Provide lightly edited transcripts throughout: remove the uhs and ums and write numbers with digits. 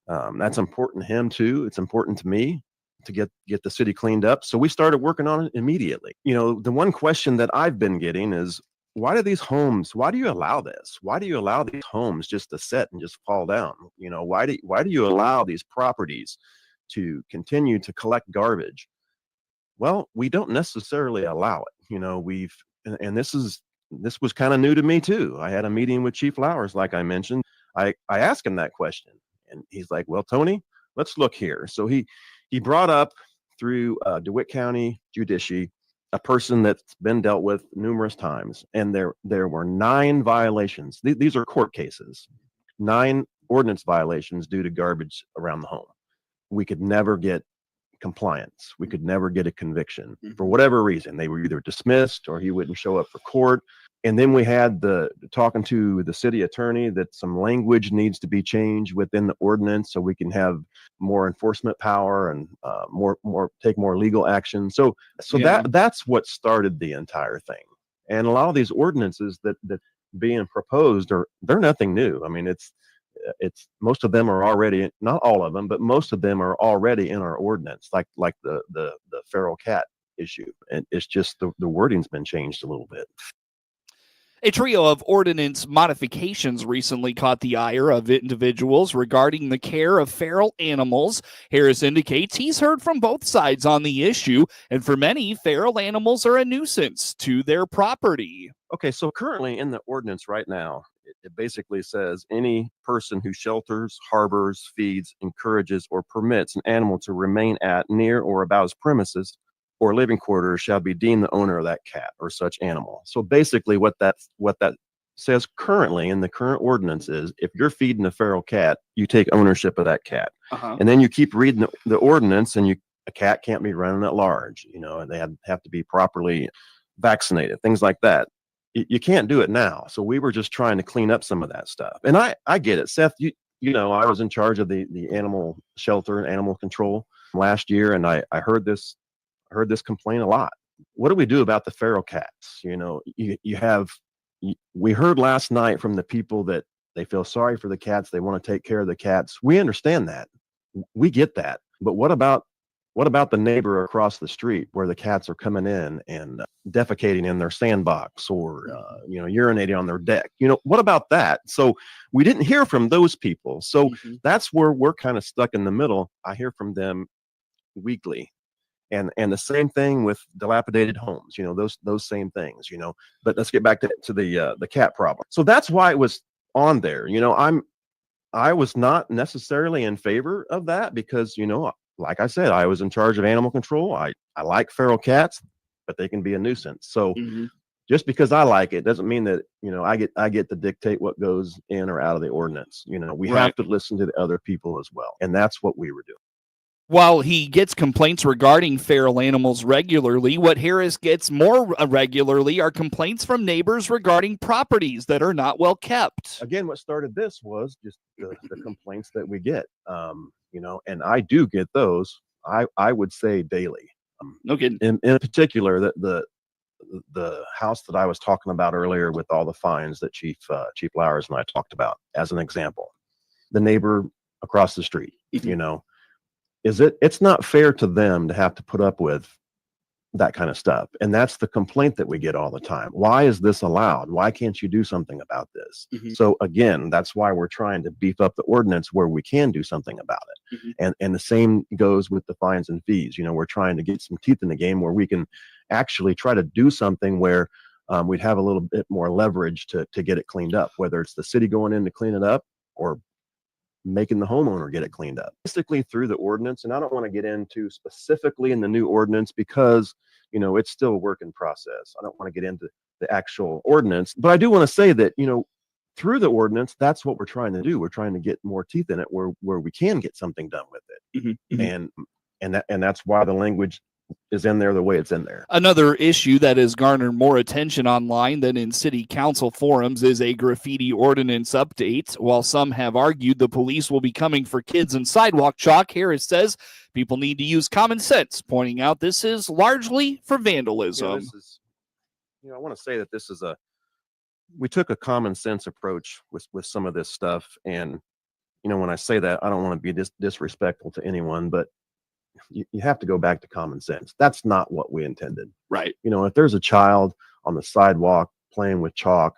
That's important to him too. It's important to me to get the city cleaned up. So we started working on it immediately. The one question that I've been getting is, why do you allow this? Why do you allow these homes just to sit and just fall down? Why do you allow these properties to continue to collect garbage? Well, we don't necessarily allow it. And this was kind of new to me too. I had a meeting with Chief Flowers, like I mentioned. I asked him that question, and he's like, well, Tony, let's look here. So he brought up through DeWitt County Judici a person that's been dealt with numerous times, and there were 9 violations. These are court cases, 9 ordinance violations due to garbage around the home. We could never get compliance. We could never get a conviction for whatever reason. They were either dismissed or he wouldn't show up for court. And then we had talking to the city attorney that some language needs to be changed within the ordinance so we can have more enforcement power and take more legal action. So that's what started the entire thing. And a lot of these ordinances that being proposed they're nothing new. I mean, it's most of them are already, not all of them, but most of them are already in our ordinance, like the feral cat issue. And it's just the wording's been changed a little bit. A trio of ordinance modifications recently caught the ire of individuals regarding the care of feral animals. Harris indicates he's heard from both sides on the issue, and for many, feral animals are a nuisance to their property. Okay, so currently in the ordinance right now, it basically says any person who shelters, harbors, feeds, encourages, or permits an animal to remain at, near, or about his premises or living quarters shall be deemed the owner of that cat or such animal. So basically what that says currently in the current ordinance is, if you're feeding a feral cat, you take ownership of that cat. And then you keep reading the ordinance, and a cat can't be running at large, and they have to be properly vaccinated, things like that. You can't do it now. So we were just trying to clean up some of that stuff. And I get it, Seth. I was in charge of the animal shelter and animal control last year, and I heard this complaint a lot. What do we do about the feral cats? We heard last night from the people that they feel sorry for the cats. They want to take care of the cats. We understand that. We get that. But what about the neighbor across the street where the cats are coming in and defecating in their sandbox or urinating on their deck? What about that? So we didn't hear from those people. So that's where we're kind of stuck in the middle. I hear from them weekly. And the same thing with dilapidated homes, those same things, but let's get back to the cat problem. So that's why it was on there. I was not necessarily in favor of that because, like I said, I was in charge of animal control. I like feral cats, but they can be a nuisance. So just because I like it doesn't mean that, I get to dictate what goes in or out of the ordinance. We have to listen to the other people as well. And that's what we were doing. While he gets complaints regarding feral animals regularly, what Harris gets more regularly are complaints from neighbors regarding properties that are not well kept. Again, what started this was just the complaints that we get, and I do get those. I would say daily. Okay. In particular, the house that I was talking about earlier with all the fines that Chief Flowers and I talked about as an example, the neighbor across the street, it's not fair to them to have to put up with that kind of stuff. And that's the complaint that we get all the time. Why is this allowed? Why can't you do something about this? So again, that's why we're trying to beef up the ordinance where we can do something about it. And the same goes with the fines and fees. We're trying to get some teeth in the game where we can actually try to do something where we'd have a little bit more leverage to get it cleaned up, whether it's the city going in to clean it up or making the homeowner get it cleaned up. Basically through the ordinance, and I don't want to get into specifically in the new ordinance because, it's still a work in process. I don't want to get into the actual ordinance, but I do want to say that, through the ordinance, that's what we're trying to do. We're trying to get more teeth in it where we can get something done with it. And that's why the language is in there the way it's in there. Another issue that has garnered more attention online than in city council forums is a graffiti ordinance update. While some have argued the police will be coming for kids and sidewalk chalk, Harris says people need to use common sense, pointing out this is largely for vandalism. I want to say that we took a common sense approach with some of this stuff. And, when I say that, I don't want to be disrespectful to anyone, but you have to go back to common sense. That's not what we intended. Right. If there's a child on the sidewalk playing with chalk,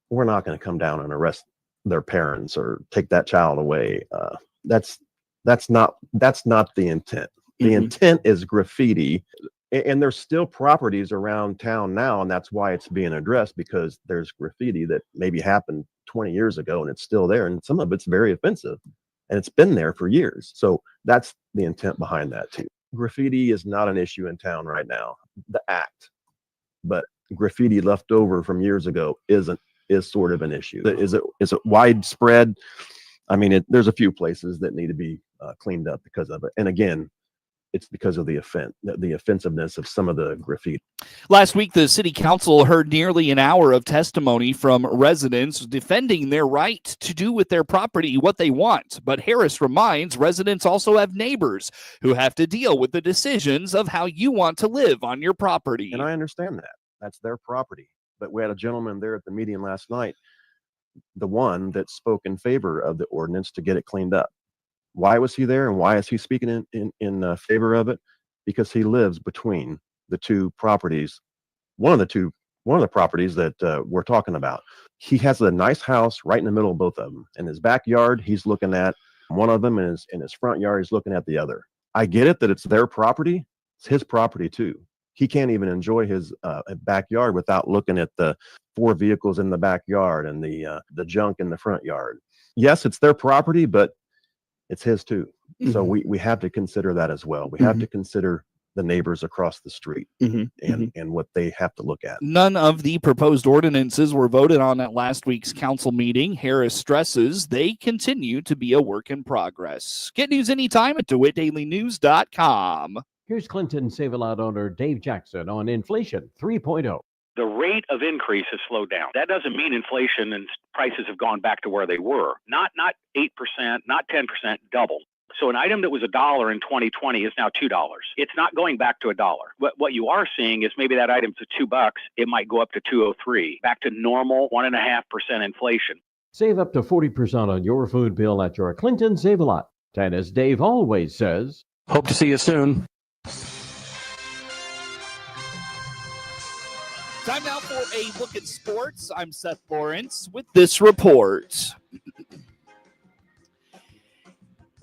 we're not going to come down and arrest their parents or take that child away. That's not the intent. The intent is graffiti, and there's still properties around town now, and that's why it's being addressed, because there's graffiti that maybe happened 20 years ago and it's still there, and some of it's very offensive, and it's been there for years. So that's the intent behind that too. Graffiti is not an issue in town right now, the act, but graffiti left over from years ago is sort of an issue. Is it widespread? I mean, there's a few places that need to be cleaned up because of it. And again, it's because of the offensiveness of some of the graffiti. Last week, the city council heard nearly an hour of testimony from residents defending their right to do with their property what they want. But Harris reminds residents also have neighbors who have to deal with the decisions of how you want to live on your property. And I understand that. That's their property. But we had a gentleman there at the meeting last night, the one that spoke in favor of the ordinance to get it cleaned up. Why was he there, and why is he speaking in favor of it? Because he lives between the two properties, one of the properties that we're talking about. He has a nice house right in the middle of both of them. In his backyard, he's looking at one of them, and in his front yard, he's looking at the other. I get it that it's their property. It's his property too. He can't even enjoy his backyard without looking at the 4 vehicles in the backyard and the junk in the front yard. Yes, it's their property, but it's his too. So we have to consider that as well. We have to consider the neighbors across the street and what they have to look at. None of the proposed ordinances were voted on at last week's council meeting. Harris stresses they continue to be a work in progress. Get news anytime at DeWittDailyNews.com. Here's Clinton Save-A-Lot owner Dave Jackson on Inflation 3.0. The rate of increase has slowed down. That doesn't mean inflation and prices have gone back to where they were. Not 8%, not 10%, double. So an item that was $1 in 2020 is now $2. It's not going back to $1. What you are seeing is maybe that item's at $2. It might go up to $2.03, back to normal 1.5% inflation. Save up to 40% on your food bill at your Clinton Save-A-Lot. And as Dave always says, hope to see you soon. Time now for a look at sports. I'm Seth Lawrence with this report.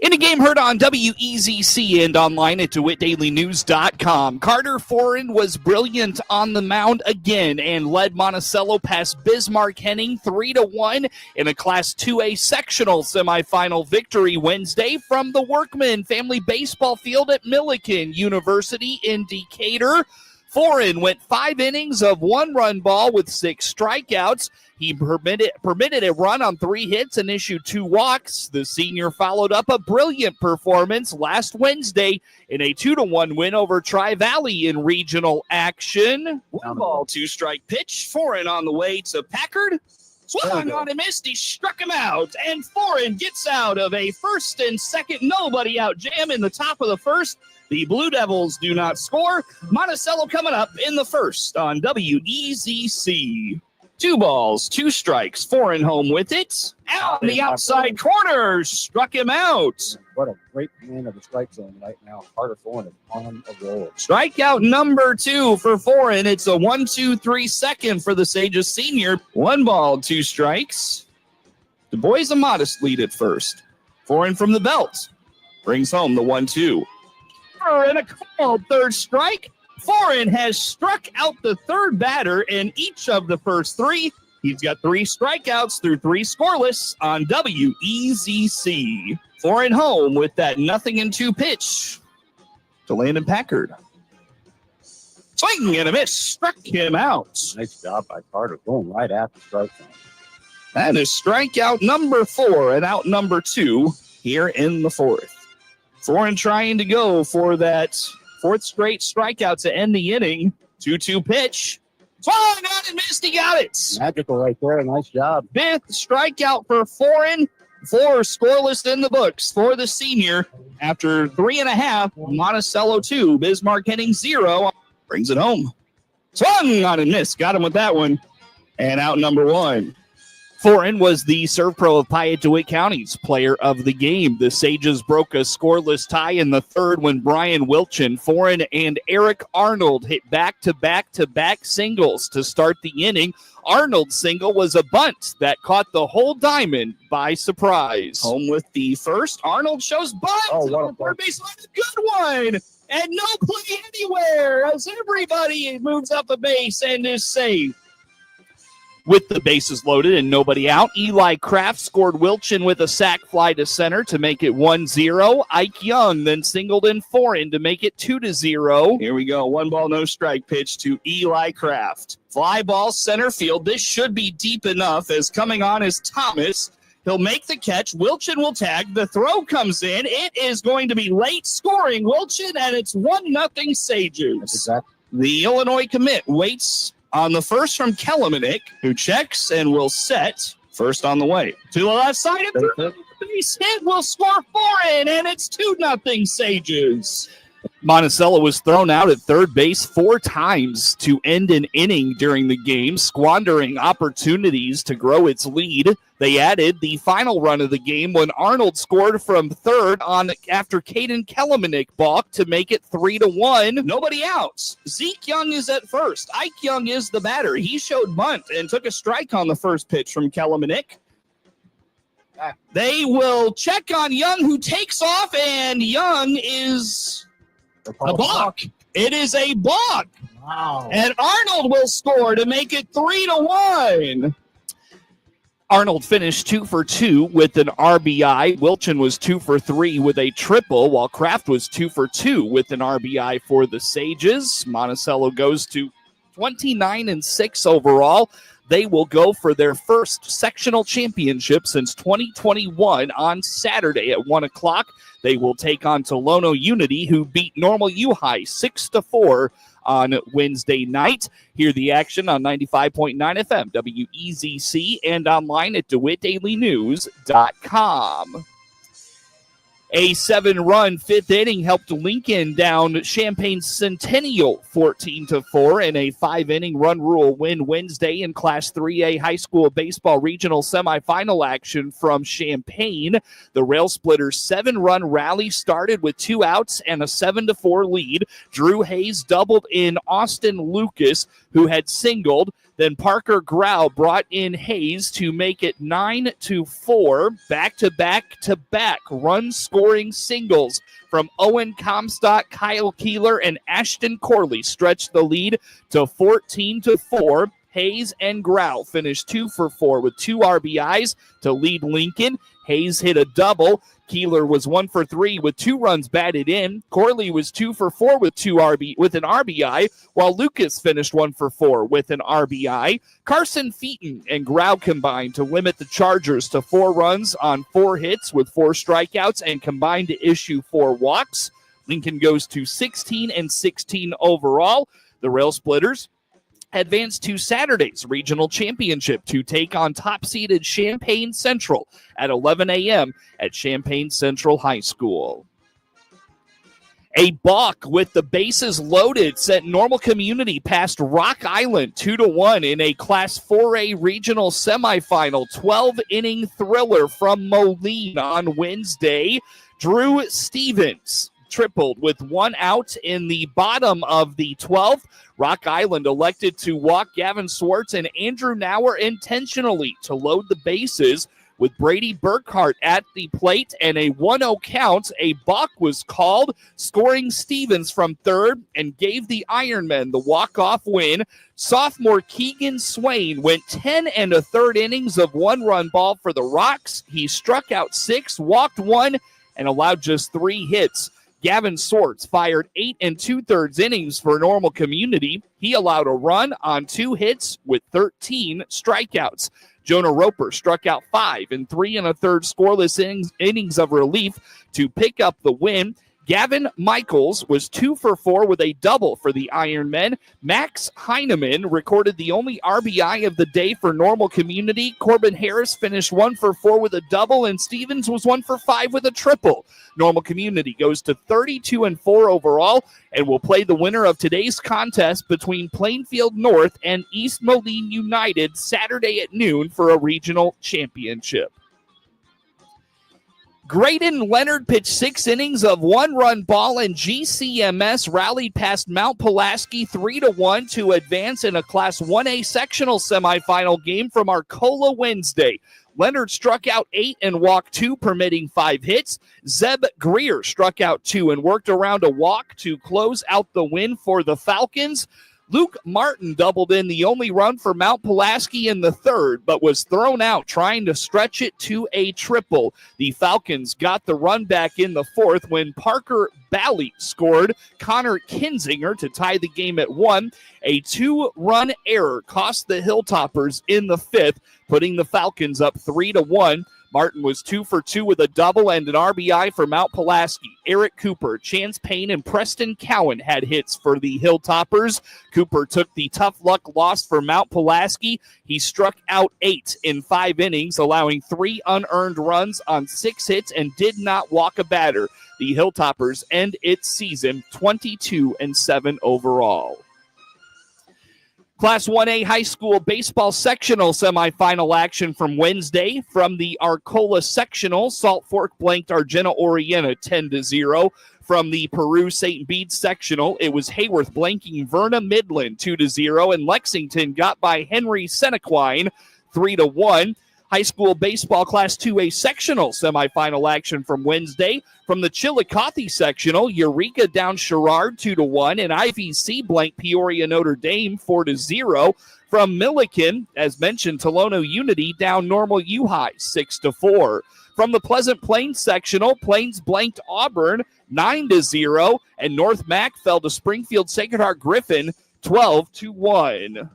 In a game heard on WEZC and online at DeWittDailyNews.com, Carter Foran was brilliant on the mound again and led Monticello past Bismarck-Henning 3-1 in a Class 2A sectional semifinal victory Wednesday from the Workman Family Baseball Field at Millikan University in Decatur. Foran went 5 innings of 1-run ball with 6 strikeouts. He permitted a run on 3 hits and issued 2 walks. The senior followed up a brilliant performance last Wednesday in a 2-1 win over Tri-Valley in regional action. 1 ball, 2-strike pitch. Foran on the way to Packard. Swung on and missed. He struck him out, and Foran gets out of a first and second nobody out jam in the top of the first. The Blue Devils do not score. Monticello coming up in the first on WEZC. 2 balls, 2 strikes. Foran home with it. Out in the outside corner. Struck him out. What a great command of the strike zone right now. Carter Foran is on a roll. Strikeout number 2 for Foran. It's a 1-2-3 second for the Sages senior. 1 ball, 2 strikes. The boys a modest lead at first. Foran from the belt brings home the 1-2. And a called 3rd strike. Foran has struck out the 3rd batter in each of the first 3. He's got 3 strikeouts through 3 scoreless on WEZC. Foran home with that 0-2 pitch to Landon Packard. Swing and a miss. Struck him out. Nice job by Carter, going right at the strike zone. That is strikeout number 4 and out number 2 here in the 4th. Foran trying to go for that 4th straight strikeout to end the inning. 2-2 pitch. Swung out and missed. He got it. Magical right there. Nice job. 5th strikeout for Foran. 4 scoreless in the books for the senior. After 3.5, Monticello 2, Bismarck-Henning 0. Brings it home. Swung on and missed. Got him with that one. And out number 1. Foreign was the serve pro of Piatt DeWitt County's player of the game. The Sages broke a scoreless tie in the third when Brian Wilchin, Foreign, and Eric Arnold hit back-to-back-to-back singles to start the inning. Arnold's single was a bunt that caught the whole diamond by surprise. Home with the first. Arnold shows bunt. Oh, what a On the third base line, a good one. And no play anywhere as everybody moves up a base and is safe. With the bases loaded and nobody out, Eli Kraft scored Wilchin with a sac fly to center to make it 1-0. Ike Young then singled in Foreign to make it 2-0. Here we go. 1 ball, no strike pitch to Eli Kraft. Fly ball center field. This should be deep enough as coming on is Thomas. He'll make the catch. Wilchin will tag. The throw comes in. It is going to be late scoring Wilchin, and it's 1-0 Sages. That's exactly. The Illinois commit waits on the first from Kellermanick, who checks and will set. First on the way. To the left side of the base hit will score Foreign, and it's 2-0 Sages. Monticello was thrown out at third base 4 times to end an inning during the game, squandering opportunities to grow its lead. They added the final run of the game when Arnold scored from third after Caden Kellermanick balked to make it 3-1. Nobody outs. Zeke Young is at first. Ike Young is the batter. He showed bunt and took a strike on the first pitch from Kellermanick. They will check on Young, who takes off, and Young is a balk. It is a balk. Wow. And Arnold will score to make it 3-1. Arnold finished 2 for 2 with an RBI. Wilchin was 2 for 3 with a triple, while Kraft was 2 for 2 with an RBI for the Sages. Monticello goes to 29-6 overall. They will go for their first sectional championship since 2021 on Saturday at 1 o'clock. They will take on Tolono Unity, who beat Normal U-High 6-4 on Wednesday night. Hear the action on 95.9 FM, WEZC, and online at DeWittDailyNews.com. A 7-run 5th inning helped Lincoln down Champaign Centennial 14-4 in a 5-inning run rule win Wednesday in Class 3A high school baseball regional semifinal action from Champaign. The Rail Splitters' 7-run rally started with 2 outs and a 7-4 lead. Drew Hayes doubled in Austin Lucas, who had singled. Then Parker Grau brought in Hayes to make it 9-4. Back-to-back run-scoring singles from Owen Comstock, Kyle Keeler, and Ashton Corley stretched the lead to 14-4. Hayes and Grau finished 2 for 4 with 2 RBIs to lead Lincoln. Hayes hit a double. Keeler was 1 for 3 with 2 runs batted in. Corley was 2 for 4 with an RBI, while Lucas finished 1 for 4 with an RBI. Carson Featon and Grau combined to limit the Chargers to 4 runs on 4 hits with 4 strikeouts and combined to issue 4 walks. Lincoln goes to 16-16 overall. The Rail Splitters advanced to Saturday's regional championship to take on top-seeded Champaign Central at 11 a.m. at Champaign Central High School. A balk with the bases loaded sent Normal Community past Rock Island 2-1 in a Class 4A regional semifinal 12-inning thriller from Moline on Wednesday. Drew Stevens tripled with 1 out in the bottom of the 12th. Rock Island elected to walk Gavin Swartz and Andrew Nauer intentionally to load the bases. With Brady Burkhart at the plate and a 1-0 count, a balk was called, scoring Stevens from third and gave the Ironmen the walk-off win. Sophomore Keegan Swain went 10 1/3 innings of 1-run ball for the Rocks. He struck out 6, walked 1, and allowed just 3 hits. Gavin Swartz fired 8 2/3 innings for Normal Community. He allowed a run on 2 hits with 13 strikeouts. Jonah Roper struck out 5 in 3 1/3 scoreless innings of relief to pick up the win. Gavin Michaels was 2 for 4 with a double for the Ironmen. Max Heineman recorded the only RBI of the day for Normal Community. Corbin Harris finished 1 for 4 with a double, and Stevens was 1 for 5 with a triple. Normal Community goes to 32-4 overall and will play the winner of today's contest between Plainfield North and East Moline United Saturday at noon for a regional championship. Graydon Leonard pitched 6 innings of 1-run ball, and GCMS rallied past Mount Pulaski 3-1 to advance in a Class 1A sectional semifinal game from Arcola Wednesday. Leonard struck out 8 and walked 2, permitting 5 hits. Zeb Greer struck out 2 and worked around a walk to close out the win for the Falcons. Luke Martin doubled in the only run for Mount Pulaski in the third, but was thrown out trying to stretch it to a triple. The Falcons got the run back in the fourth when Parker Bally scored Connor Kinzinger to tie the game at 1. A 2-run error cost the Hilltoppers in the fifth, putting the Falcons up 3-1. Martin was 2 for 2 with a double and an RBI for Mount Pulaski. Eric Cooper, Chance Payne, and Preston Cowan had hits for the Hilltoppers. Cooper took the tough luck loss for Mount Pulaski. He struck out 8 in 5 innings, allowing 3 unearned runs on 6 hits and did not walk a batter. The Hilltoppers end its season 22-7 overall. Class 1A high school baseball sectional semifinal action from Wednesday. From the Arcola sectional, Salt Fork blanked Argenta Oriena 10-0. From the Peru St. Bede sectional, it was Hayworth blanking Verna Midland 2-0, and Lexington got by Henry Senequine 3-1. High school baseball Class 2A sectional semifinal action from Wednesday. From the Chillicothe sectional, Eureka down Sherrard 2-1, and IVC blanked Peoria Notre Dame 4-0. From Milliken, as mentioned, Tolono Unity down Normal U-High 6-4. From the Pleasant Plains sectional, Plains blanked Auburn 9-0, and North Mac fell to Springfield Sacred Heart Griffin 12-1.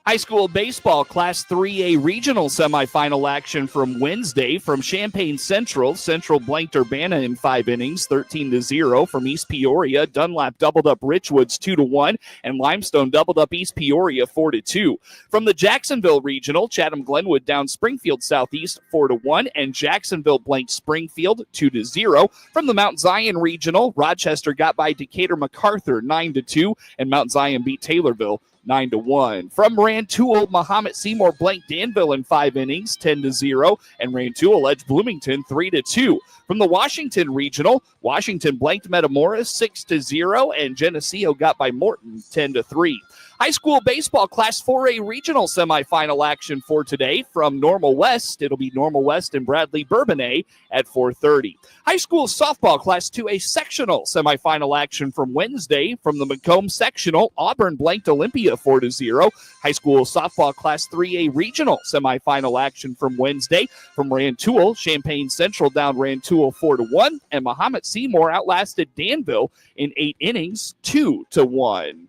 High school baseball Class 3A regional semifinal action from Wednesday. From Champaign Central, Central blanked Urbana in 5 innings, 13-0. From East Peoria, Dunlap doubled up Richwoods 2-1, and Limestone doubled up East Peoria 4-2. From the Jacksonville regional, Chatham Glenwood down Springfield Southeast 4-1, and Jacksonville blanked Springfield 2-0. From the Mount Zion regional, Rochester got by Decatur MacArthur 9-2, and Mount Zion beat Taylorville 9-1. From Rantoul, Mahomet Seymour blanked Danville in 5 innings, 10-0, and Rantoul edged Bloomington 3-2. From the Washington Regional, Washington blanked Metamoris 6-0, and Geneseo got by Morton 10-3. High school baseball Class 4A regional semifinal action for today. From Normal West, it'll be Normal West and Bradley Bourbonnais at 4:30. High school softball Class 2A sectional semifinal action from Wednesday. From the Macomb sectional, Auburn blanked Olympia 4-0. High school softball Class 3A regional semifinal action from Wednesday. From Rantoul, Champaign Central down Rantoul 4-1, and Mahomet Seymour outlasted Danville in 8 innings 2-1.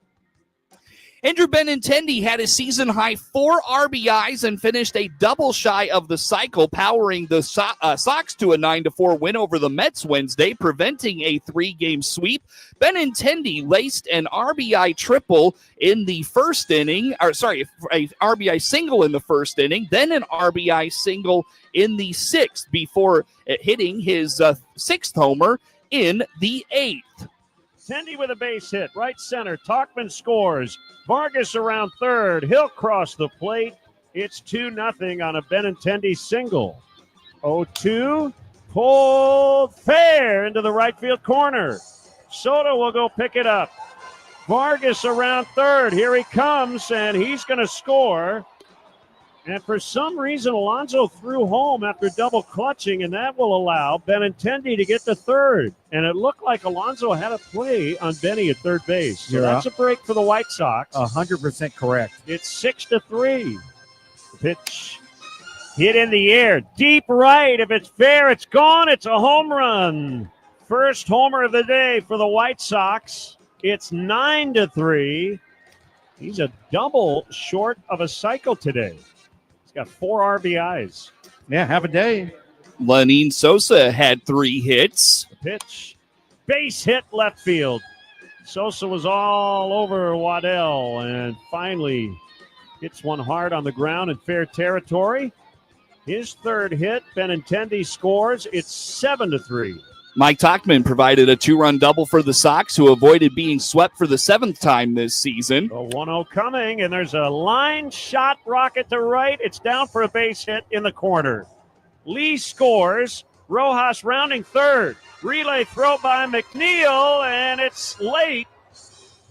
Andrew Benintendi had a season-high 4 RBIs and finished a double shy of the cycle, powering the Sox to a 9-4 win over the Mets Wednesday, preventing a 3-game sweep. Benintendi laced an RBI triple in the first inning, a RBI single in the first inning, then an RBI single in the 6th before hitting his 6th homer in the 8th. Tendy with a base hit, right center. Talkman scores. Vargas around third. He'll cross the plate. It's 2-0 on a Benintendi single. 0-2. Pulled fair into the right field corner. Soto will go pick it up. Vargas around third. Here he comes, and he's going to score. And for some reason, Alonso threw home after double clutching, and that will allow Benintendi to get to third. And it looked like Alonso had a play on Benny at third base. So that's a break for the White Sox. 100% correct. It's 6-3. Pitch hit in the air. Deep right. If it's fair, it's gone. It's a home run. First homer of the day for the White Sox. It's 9-3. He's a double short of a cycle today. Got 4 RBIs. Yeah, have a day. Lenine Sosa had 3 hits. The pitch. Base hit left field. Sosa was all over Waddell and finally hits one hard on the ground in fair territory. His 3rd hit. Benintendi scores. It's 7-3. Mike Tachman provided a 2-run double for the Sox, who avoided being swept for the 7th time this season. A 1-0 coming, and there's a line shot rocket to right. It's down for a base hit in the corner. Lee scores. Rojas rounding 3rd. Relay throw by McNeil, and it's late.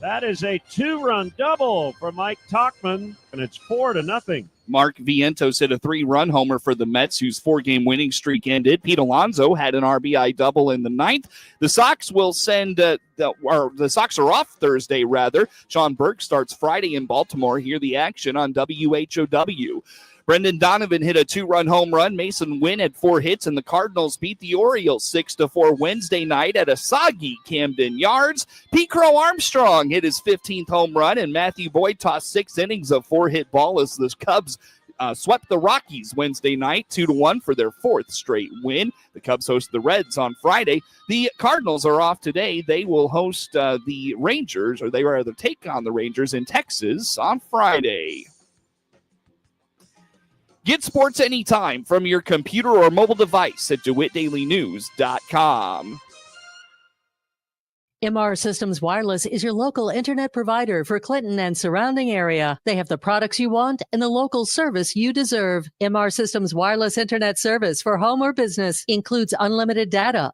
That is a 2-run double for Mike Tachman, and it's 4-0. Mark Vientos hit a 3-run homer for the Mets, whose 4-game winning streak ended. Pete Alonso had an RBI double in the 9th. The Sox will the Sox are off Thursday, rather. Sean Burke starts Friday in Baltimore. Hear the action on WHOW. Brendan Donovan hit a 2-run home run. Mason Wynn had 4 hits, and the Cardinals beat the Orioles 6-4 Wednesday night at a soggy Camden Yards. Pete Crow Armstrong hit his 15th home run, and Matthew Boyd tossed 6 innings of 4-hit ball as the Cubs swept the Rockies Wednesday night 2-1 for their 4th straight win. The Cubs host the Reds on Friday. The Cardinals are off today. They will host the Rangers, or they rather take on the Rangers in Texas on Friday. Get sports anytime from your computer or mobile device at DeWittDailyNews.com. MR Systems Wireless is your local internet provider for Clinton and surrounding area. They have the products you want and the local service you deserve. MR Systems Wireless Internet Service for home or business includes unlimited data,